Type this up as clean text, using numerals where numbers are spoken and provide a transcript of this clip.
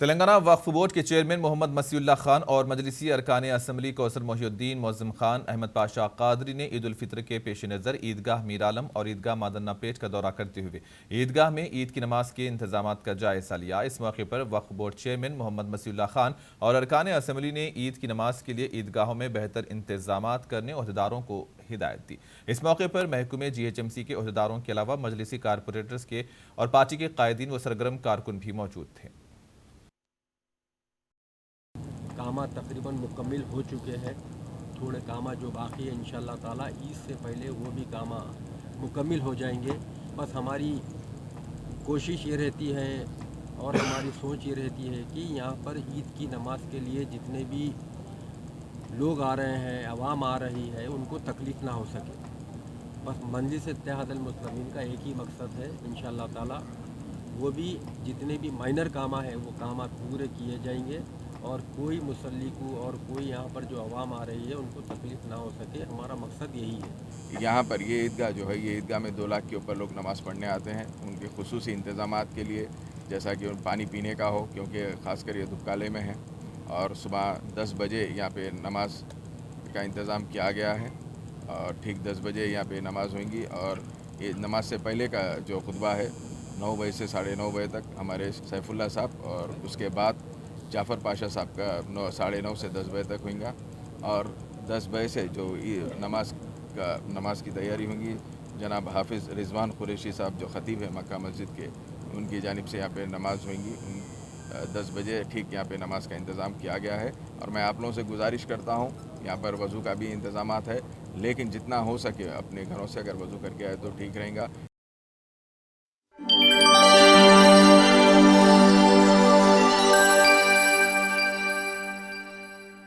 تلنگانہ وقف بورڈ کے چیئرمین محمد مسیح اللہ خان اور مجلسی ارکان اسمبلی کوثر محی الدین معظم خان احمد پاشا قادری نے عید الفطر کے پیش نظر عیدگاہ میرعالم اور عیدگاہ مادنہ پیٹ کا دورہ کرتے ہوئے عیدگاہ میں عید کی نماز کے انتظامات کا جائزہ لیا۔ اس موقع پر وقف بورڈ چیئرمین محمد مسیح اللہ خان اور ارکان اسمبلی نے عید کی نماز کے لیے عیدگاہوں میں بہتر انتظامات کرنے عہدیداروں کو ہدایت دی۔ اس موقع پر محکمہ GHMC کے عہدیداروں کے علاوہ مجلسی کارپوریٹرز کے اور پارٹی کے قائدین و سرگرم کارکن بھی موجود تھے۔ کامہ تقریباً مکمل ہو چکے ہیں، تھوڑے کامہ جو باقی ہیں انشاءاللہ تعالیٰ عید سے پہلے وہ بھی کامہ مکمل ہو جائیں گے۔ بس ہماری کوشش یہ رہتی ہے اور ہماری سوچ یہ رہتی ہے کہ یہاں پر عید کی نماز کے لیے جتنے بھی لوگ آ رہے ہیں، عوام آ رہی ہے، ان کو تکلیف نہ ہو سکے۔ بس مجلس اتحاد المسلمین کا ایک ہی مقصد ہے انشاءاللہ تعالیٰ وہ بھی جتنے بھی مائنر کامہ ہیں وہ کامہ پورے کیے جائیں گے اور کوئی مسلی کو اور کوئی یہاں پر جو عوام آ رہی ہے ان کو تکلیف نہ ہو سکے، ہمارا مقصد یہی ہے۔ یہاں پر یہ عیدگاہ جو ہے، یہ عیدگاہ میں 2 لاکھ کے اوپر لوگ نماز پڑھنے آتے ہیں۔ ان کے خصوصی انتظامات کے لیے جیسا کہ پانی پینے کا ہو، کیونکہ خاص کر یہ دھوپ میں ہے، اور صبح 10 بجے یہاں پہ نماز کا انتظام کیا گیا ہے اور ٹھیک 10 بجے یہاں پہ نماز ہوئیں گی۔ اور یہ نماز سے پہلے کا جو خطبہ ہے 9 بجے سے 9:30 بجے تک ہمارے سیف اللہ صاحب، اور اس کے بعد جعفر پاشا صاحب کا 9:30 سے 10 بجے تک ہوئیں گا، اور 10 بجے سے جو نماز کی تیاری ہوں گی، جناب حافظ رضوان قریشی صاحب جو خطیب ہے مکہ مسجد کے، ان کی جانب سے یہاں پہ نماز ہوئیں گی۔ 10 بجے ٹھیک یہاں پہ نماز کا انتظام کیا گیا ہے، اور میں آپ لوگوں سے گزارش کرتا ہوں، یہاں پر وضو کا بھی انتظامات ہے، لیکن جتنا ہو سکے اپنے گھروں سے اگر وضو کر کے آئے تو ٹھیک رہیں گا۔